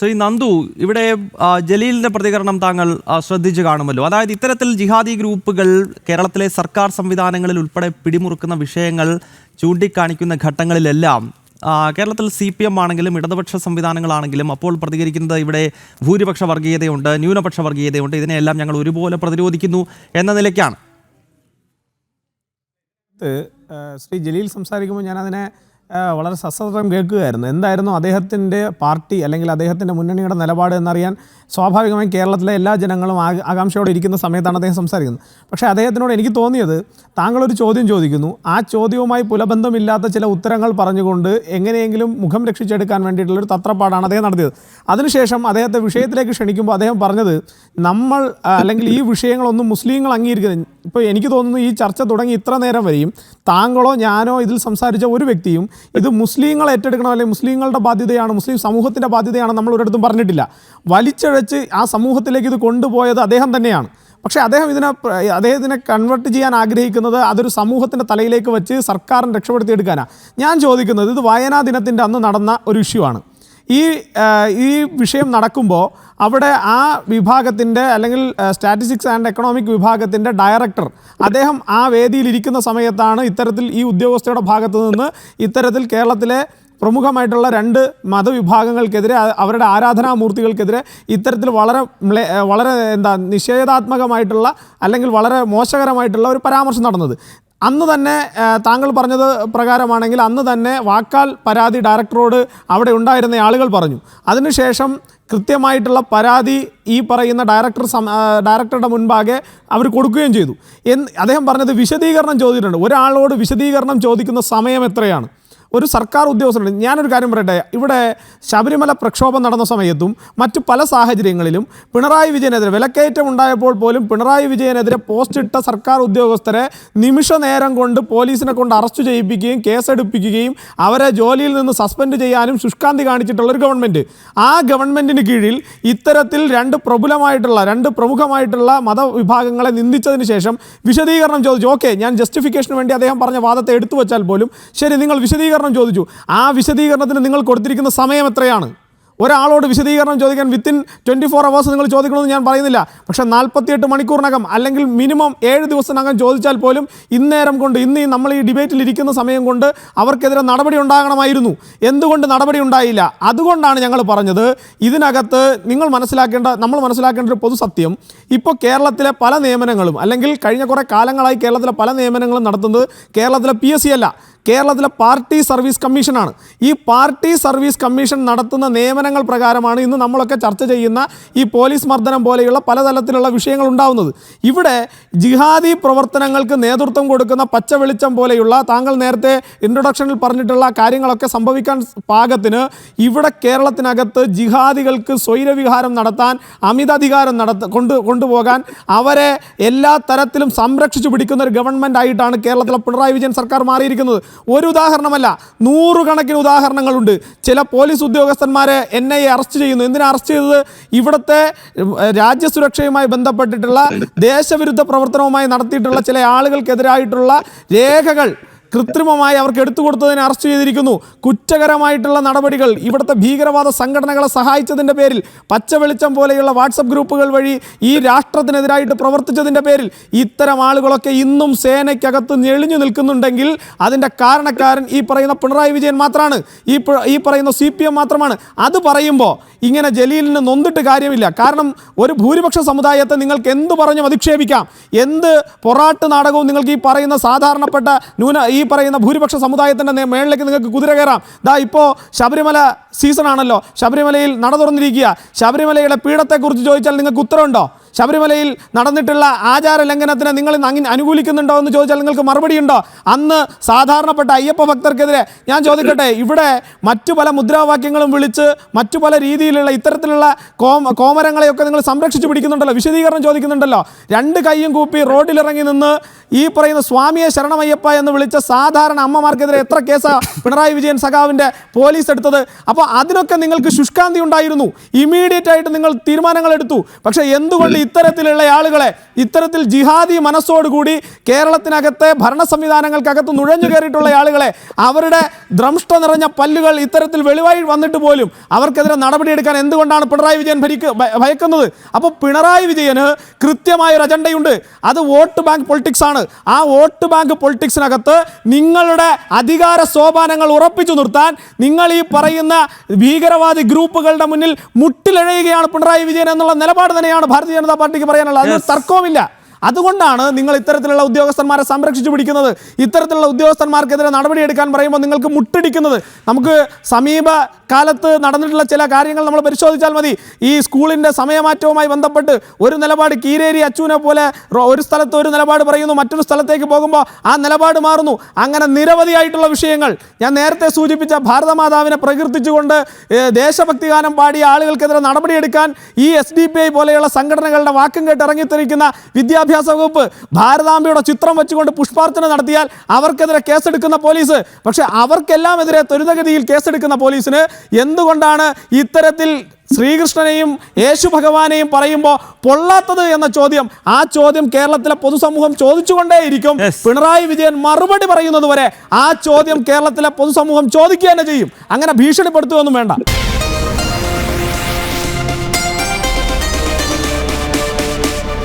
ശ്രീ നന്ദു, ഇവിടെ ജലീലിന്റെ പ്രതികരണം താങ്കൾ ശ്രദ്ധിച്ചു കാണുമല്ലോ. അതായത് ഇത്തരത്തിൽ ജിഹാദി ഗ്രൂപ്പുകൾ കേരളത്തിലെ സർക്കാർ സംവിധാനങ്ങളിൽ ഉൾപ്പെടെ പിടിമുറുക്കുന്ന വിഷയങ്ങൾ ചൂണ്ടിക്കാണിക്കുന്ന ഘട്ടങ്ങളിലെല്ലാം കേരളത്തിൽ CPM ആണെങ്കിലും ഇടതുപക്ഷ സംവിധാനങ്ങളാണെങ്കിലും അപ്പോൾ പ്രതികരിക്കുന്നത് ഇവിടെ ഭൂരിപക്ഷ വർഗീയതയുണ്ട്, ന്യൂനപക്ഷ വർഗീയതയുണ്ട്, ഇതിനെയെല്ലാം ഞങ്ങൾ ഒരുപോലെ പ്രതിരോധിക്കുന്നു എന്ന നിലയ്ക്കാണ്. ശ്രീ ജലീൽ സംസാരിക്കുമ്പോൾ ഞാനതിനെ വളരെ സശ്രദ്ധം കേൾക്കുകയായിരുന്നു. എന്തായിരുന്നു അദ്ദേഹത്തിൻ്റെ പാർട്ടി അല്ലെങ്കിൽ അദ്ദേഹത്തിൻ്റെ മുന്നണിയുടെ നിലപാട് എന്നറിയാൻ സ്വാഭാവികമായും കേരളത്തിലെ എല്ലാ ജനങ്ങളും ആകാംക്ഷയോടെ ഇരിക്കുന്ന സമയത്താണ് അദ്ദേഹം സംസാരിക്കുന്നത്. പക്ഷേ അദ്ദേഹത്തിനോട് എനിക്ക് തോന്നിയത്, താങ്കളൊരു ചോദ്യം ചോദിക്കുന്നു, ആ ചോദ്യവുമായി പുലബന്ധമില്ലാത്ത ചില ഉത്തരങ്ങൾ പറഞ്ഞുകൊണ്ട് എങ്ങനെയെങ്കിലും മുഖം രക്ഷിച്ചെടുക്കാൻ വേണ്ടിയിട്ടുള്ളൊരു തത്രപ്പാടാണ് അദ്ദേഹം നടത്തിയത്. അതിനുശേഷം അദ്ദേഹത്തെ വിഷയത്തിലേക്ക് ക്ഷണിക്കുമ്പോൾ അദ്ദേഹം പറഞ്ഞത്, നമ്മൾ അല്ലെങ്കിൽ ഈ വിഷയങ്ങളൊന്നും മുസ്ലിങ്ങൾ അംഗീകരിക്കുന്നത്. ഇപ്പോൾ എനിക്ക് തോന്നുന്നു ഈ ചർച്ച തുടങ്ങി ഇത്ര നേരം വരെയും താങ്കളോ ഞാനോ ഇതിൽ സംസാരിച്ച ഒരു വ്യക്തിയും ഇത് മുസ്ലിങ്ങൾ ഏറ്റെടുക്കണം അല്ലെങ്കിൽ മുസ്ലിങ്ങളുടെ ബാധ്യതയാണ്, മുസ്ലിം സമൂഹത്തിൻ്റെ ബാധ്യതയാണ് നമ്മൾ ഒരിടത്തും പറഞ്ഞിട്ടില്ല. വലിച്ചഴച്ച് ആ സമൂഹത്തിലേക്ക് ഇത് കൊണ്ടുപോയത് അദ്ദേഹം തന്നെയാണ്. പക്ഷേ അദ്ദേഹത്തിനെ കൺവേർട്ട് ചെയ്യാൻ ആഗ്രഹിക്കുന്നത് അതൊരു സമൂഹത്തിൻ്റെ തലയിലേക്ക് വെച്ച് സർക്കാരിനെ രക്ഷപ്പെടുത്തിയെടുക്കാനാണ്. ഞാൻ ചോദിക്കുന്നത്, ഇത് വായനാ ദിനത്തിൻ്റെ അന്ന് നടന്ന ഒരു ഇഷ്യൂ ആണ്. ഈ വിഷയം നടക്കുമ്പോൾ അവിടെ ആ വിഭാഗത്തിൻ്റെ അല്ലെങ്കിൽ സ്റ്റാറ്റിസ്റ്റിക്സ് ആൻഡ് എക്കണോമിക് വിഭാഗത്തിൻ്റെ ഡയറക്ടർ അദ്ദേഹം ആ വേദിയിലിരിക്കുന്ന സമയത്താണ് ഇത്തരത്തിൽ ഈ ഉദ്യോഗസ്ഥയുടെ ഭാഗത്തു നിന്ന് ഇത്തരത്തിൽ കേരളത്തിലെ പ്രമുഖമായിട്ടുള്ള 2 മതവിഭാഗങ്ങൾക്കെതിരെ, അവരുടെ ആരാധനാമൂർത്തികൾക്കെതിരെ ഇത്തരത്തിൽ വളരെ നിഷേധാത്മകമായിട്ടുള്ള അല്ലെങ്കിൽ വളരെ മോശകരമായിട്ടുള്ള ഒരു പരാമർശം നടന്നത്. അന്ന് തന്നെ താങ്കൾ പറഞ്ഞത് പ്രകാരമാണെങ്കിൽ അന്ന് തന്നെ വാക്കാൽ പരാതി ഡയറക്ടറോട് അവിടെ ഉണ്ടായിരുന്ന ആളുകൾ പറഞ്ഞു. അതിനുശേഷം കൃത്യമായിട്ടുള്ള പരാതി ഈ പറയുന്ന ഡയറക്ടറുടെ മുൻപാകെ അവർ കൊടുക്കുകയും ചെയ്തു. അദ്ദേഹം പറഞ്ഞത് വിശദീകരണം ചോദിച്ചിട്ടുണ്ട്. ഒരാളോട് വിശദീകരണം ചോദിക്കുന്ന സമയം എത്രയാണ്? ഒരു സർക്കാർ ഉദ്യോഗസ്ഥരുണ്ട്. ഞാനൊരു കാര്യം പറയട്ടെ, ഇവിടെ ശബരിമല പ്രക്ഷോഭം നടന്ന സമയത്തും മറ്റു പല സാഹചര്യങ്ങളിലും പിണറായി വിജയനെതിരെ വിലക്കയറ്റം ഉണ്ടായപ്പോൾ പോലും പിണറായി വിജയനെതിരെ പോസ്റ്റിട്ട സർക്കാർ ഉദ്യോഗസ്ഥരെ നിമിഷ നേരം കൊണ്ട് പോലീസിനെ കൊണ്ട് അറസ്റ്റ് ചെയ്യിപ്പിക്കുകയും കേസെടുപ്പിക്കുകയും അവരെ ജോലിയിൽ നിന്ന് സസ്പെൻഡ് ചെയ്യാനും ശുഷ്കാന്തി കാണിച്ചിട്ടുള്ളൊരു ഗവൺമെൻറ്. ആ ഗവൺമെൻറ്റിന് കീഴിൽ ഇത്തരത്തിൽ 2 പ്രമുഖമായിട്ടുള്ള മതവിഭാഗങ്ങളെ നിന്ദിച്ചതിന് ശേഷം വിശദീകരണം ചോദിച്ചു. ഓക്കെ, ഞാൻ ജസ്റ്റിഫിക്കേഷന് വേണ്ടി അദ്ദേഹം പറഞ്ഞ വാദത്തെ എടുത്തു വച്ചാൽ പോലും ശരി, നിങ്ങൾ വിശദീകരണം ചോദിച്ചു. ആ വിശദീകരണത്തിന് നിങ്ങൾ കൊടുത്തിരിക്കുന്ന സമയം എത്രയാണ്? ഒരാളോട് വിശദീകരണം ചോദിക്കാൻ വിത്തിൻ 24 hours നിങ്ങൾ ചോദിക്കണമെന്ന് ഞാൻ പറയുന്നില്ല. പക്ഷേ 48 മണിക്കൂറിനകം അല്ലെങ്കിൽ മിനിമം 7 ദിവസത്തിനകം ചോദിച്ചാൽ പോലും ഇന്നേരം കൊണ്ട് നമ്മൾ ഈ ഡിബേറ്റിൽ ഇരിക്കുന്ന സമയം കൊണ്ട് അവർക്കെതിരെ നടപടി ഉണ്ടാകണമായിരുന്നു. എന്തുകൊണ്ട് നടപടി ഉണ്ടായില്ല? അതുകൊണ്ടാണ് ഞങ്ങൾ പറഞ്ഞത്, ഇതിനകത്ത് നമ്മൾ മനസ്സിലാക്കേണ്ട ഒരു പൊതു സത്യം, ഇപ്പോൾ കേരളത്തിലെ പല നിയമനങ്ങളും അല്ലെങ്കിൽ കഴിഞ്ഞ കുറേ കാലങ്ങളായി കേരളത്തിലെ പല നിയമനങ്ങളും നടത്തുന്നത് കേരളത്തിലെ PSC അല്ല, കേരളത്തിലെ പാർട്ടി സർവീസ് കമ്മീഷനാണ്. ഈ പാർട്ടി സർവീസ് കമ്മീഷൻ നടത്തുന്ന നിയമനങ്ങൾ പ്രകാരമാണ് ഇന്ന് നമ്മളൊക്കെ ചർച്ച ചെയ്യുന്ന ഈ പോലീസ് മർദ്ദനം പോലെയുള്ള പലതരത്തിലുള്ള വിഷയങ്ങൾ ഉണ്ടാവുന്നത്. ഇവിടെ ജിഹാദി പ്രവർത്തനങ്ങൾക്ക് നേതൃത്വം കൊടുക്കുന്ന പച്ച വെളിച്ചം പോലെയുള്ള താങ്കൾ നേരത്തെ ഇൻട്രൊഡക്ഷനിൽ പറഞ്ഞിട്ടുള്ള കാര്യങ്ങളൊക്കെ സംഭവിക്കാൻ പാകത്തിന് ഇവിടെ കേരളത്തിനകത്ത് ജിഹാദികൾക്ക് സ്വൈരവിഹാരം നടത്താൻ, അമിതാധികാരം കൊണ്ടുപോകാൻ അവരെ എല്ലാ തരത്തിലും സംരക്ഷിച്ചു പിടിക്കുന്ന ഒരു ഗവൺമെൻറ് ആയിട്ടാണ് കേരളത്തിലെ പിണറായി വിജയൻ സർക്കാർ മാറിയിരിക്കുന്നത്. ഒരു ഉദാഹരണമല്ല, 100 കണക്കിന് ഉദാഹരണങ്ങളുണ്ട്. ചില പോലീസ് ഉദ്യോഗസ്ഥന്മാരെ NIA അറസ്റ്റ് ചെയ്യുന്നു. എന്തിനാ അറസ്റ്റ് ചെയ്തത്? ഇവിടുത്തെ രാജ്യസുരക്ഷയുമായി ബന്ധപ്പെട്ടിട്ടുള്ള ദേശവിരുദ്ധ പ്രവർത്തനവുമായി നടത്തിയിട്ടുള്ള ചില ആളുകൾക്കെതിരായിട്ടുള്ള രേഖകൾ കൃത്രിമമായി അവർക്ക് എടുത്തു കൊടുത്തതിനെ അറസ്റ്റ് ചെയ്തിരിക്കുന്നു. കുറ്റകരമായിട്ടുള്ള നടപടികൾ ഇവിടുത്തെ ഭീകരവാദ സംഘടനകളെ സഹായിച്ചതിൻ്റെ പേരിൽ, പച്ച വെളിച്ചം പോലെയുള്ള വാട്സപ്പ് ഗ്രൂപ്പുകൾ വഴി ഈ രാഷ്ട്രത്തിനെതിരായിട്ട് പ്രവർത്തിച്ചതിൻ്റെ പേരിൽ ഇത്തരം ആളുകളൊക്കെ ഇന്നും സേനയ്ക്കകത്ത് ഞെളിഞ്ഞു നിൽക്കുന്നുണ്ടെങ്കിൽ അതിൻ്റെ കാരണക്കാരൻ ഈ പറയുന്ന പിണറായി വിജയൻ മാത്രമാണ്, ഈ പറയുന്ന CPM മാത്രമാണ്. അത് പറയുമ്പോൾ ഇങ്ങനെ ജലീലിന് നൊന്നിട്ട് കാര്യമില്ല. കാരണം ഒരു ഭൂരിപക്ഷ സമുദായത്തെ നിങ്ങൾക്ക് എന്ത് പറഞ്ഞും അധിക്ഷേപിക്കാം, എന്ത് പൊറാട്ട് നാടകവും നിങ്ങൾക്ക് ഈ പറയുന്ന സാധാരണപ്പെട്ട ഈ പറയുന്ന ഭൂരിപക്ഷ സമുദായത്തിൻ്റെ മേളിലേക്ക് നിങ്ങൾക്ക് കുതിര കയറാം. ഇപ്പോൾ ശബരിമല സീസൺ ആണല്ലോ, ശബരിമലയിൽ നട തുറന്നിരിക്കുക. ശബരിമലയുടെ പീഠത്തെക്കുറിച്ച് ചോദിച്ചാൽ നിങ്ങൾക്ക് ഉത്തരവുണ്ടോ? ശബരിമലയിൽ നടന്നിട്ടുള്ള ആചാര ലംഘനത്തിന് നിങ്ങൾ അനുകൂലിക്കുന്നുണ്ടോ എന്ന് ചോദിച്ചാൽ നിങ്ങൾക്ക് മറുപടിയുണ്ടോ? അന്ന് സാധാരണപ്പെട്ട അയ്യപ്പ ഭക്തർക്കെതിരെ ഞാൻ ചോദിക്കട്ടെ, ഇവിടെ മറ്റു പല മുദ്രാവാക്യങ്ങളും വിളിച്ച് മറ്റു പല രീതിയിലുള്ള ഇത്തരത്തിലുള്ള കോമരങ്ങളെയൊക്കെ നിങ്ങൾ സംരക്ഷിച്ച് പിടിക്കുന്നുണ്ടല്ലോ, വിശദീകരണം ചോദിക്കുന്നുണ്ടല്ലോ. 2 കൈയും കൂപ്പി റോഡിലിറങ്ങി നിന്ന് ഈ പറയുന്ന സ്വാമിയെ ശരണമയ്യപ്പ എന്ന് വിളിച്ച സാധാരണ അമ്മമാർക്കെതിരെ എത്ര കേസാ പിണറായി വിജയൻ സഖാവിൻ്റെ പോലീസ് എടുത്തത്? അപ്പോൾ അതിനൊക്കെ നിങ്ങൾക്ക് ശുഷ്കാന്തി ഉണ്ടായിരുന്നു, ഇമീഡിയറ്റ് ആയിട്ട് നിങ്ങൾ തീരുമാനങ്ങൾ എടുത്തു. പക്ഷേ എന്തുകൊണ്ട് ഇത്തരത്തിലുള്ള ആളുകളെ, ഇത്തരത്തിൽ ജിഹാദി മനസ്സോടുകൂടി കേരളത്തിനകത്തെ ഭരണ സംവിധാനങ്ങൾക്കകത്ത് നുഴഞ്ഞു കയറിയിട്ടുള്ള ആളുകളെ, അവരുടെ ദ്രംഷ്ട നിറഞ്ഞ പല്ലുകൾ ഇത്തരത്തിൽ വെളിവായി വന്നിട്ട് പോലും അവർക്കെതിരെ നടപടിയെടുക്കാൻ എന്തുകൊണ്ടാണ് പിണറായി വിജയൻ ഭയക്കുന്നത്? അപ്പോൾ പിണറായി വിജയന് കൃത്യമായൊരു അജണ്ടയുണ്ട്. അത് വോട്ട് ബാങ്ക് പൊളിറ്റിക്സ് ആണ്. ആ വോട്ട് ബാങ്ക് പൊളിറ്റിക്സിനകത്ത് നിങ്ങളുടെ അധികാര സോപാനങ്ങൾ ഉറപ്പിച്ചു നിർത്താൻ നിങ്ങൾ ഈ പറയുന്ന ഭീകരവാദി ഗ്രൂപ്പുകളുടെ മുന്നിൽ മുട്ടിലിഴയുകയാണ് പിണറായി വിജയൻ എന്നുള്ള നിലപാട് തന്നെയാണ് ഭാരതീയ ജനതാ പാർട്ടിക്ക് പറയാനുള്ളത്. അതിന് തർക്കവുമില്ല. അതുകൊണ്ടാണ് നിങ്ങൾ ഇത്തരത്തിലുള്ള ഉദ്യോഗസ്ഥന്മാരെ സംരക്ഷിച്ചു പിടിക്കുന്നത്. ഇത്തരത്തിലുള്ള ഉദ്യോഗസ്ഥന്മാർക്കെതിരെ നടപടിയെടുക്കാൻ പറയുമ്പോൾ നിങ്ങൾക്ക് മുട്ടിടിക്കുന്നത്. നമുക്ക് സമീപ കാലത്ത് നടന്നിട്ടുള്ള ചില കാര്യങ്ങൾ നമ്മൾ പരിശോധിച്ചാൽ മതി. ഈ സ്കൂളിൻ്റെ സമയമാറ്റവുമായി ബന്ധപ്പെട്ട് ഒരു നിലപാട് കീരേരി അച്ചുവിനെ പോലെ ഒരു സ്ഥലത്ത് ഒരു നിലപാട് പറയുന്നു, മറ്റൊരു സ്ഥലത്തേക്ക് പോകുമ്പോൾ ആ നിലപാട് മാറുന്നു. അങ്ങനെ നിരവധിയായിട്ടുള്ള വിഷയങ്ങൾ. ഞാൻ നേരത്തെ സൂചിപ്പിച്ച ഭാരതമാതാവിനെ പ്രകീർത്തിച്ചുകൊണ്ട് ദേശഭക്തി ഗാനം പാടിയ ആളുകൾക്കെതിരെ നടപടിയെടുക്കാൻ ഈ SDPI പോലെയുള്ള സംഘടനകളുടെ വാക്കും കേട്ട് ഇറങ്ങിത്തിരിക്കുന്ന വിദ്യാഭ്യാസ വകുപ്പ് ഭാരതാംബയുടെ ചിത്രം വെച്ചുകൊണ്ട് പുഷ്പാർച്ചന നടത്തിയാൽ അവർക്കെതിരെ കേസെടുക്കുന്ന പോലീസ്. പക്ഷെ അവർക്കെല്ലാം എതിരെ ത്വരിതഗതിയിൽ കേസെടുക്കുന്ന പോലീസിന് എന്തുകൊണ്ടാണ് ഇത്തരത്തിൽ ശ്രീകൃഷ്ണനെയും യേശു ഭഗവാനെയും പറയുമ്പോൾ പൊള്ളാത്തത് എന്ന ചോദ്യം, ആ ചോദ്യം കേരളത്തിലെ പൊതുസമൂഹം ചോദിച്ചുകൊണ്ടേയിരിക്കും. പിണറായി വിജയൻ മറുപടി പറയുന്നത് വരെ ആ ചോദ്യം കേരളത്തിലെ പൊതുസമൂഹം ചോദിക്കുക തന്നെ ചെയ്യും. അങ്ങനെ ഭീഷണിപ്പെടുത്തുകയൊന്നും വേണ്ട.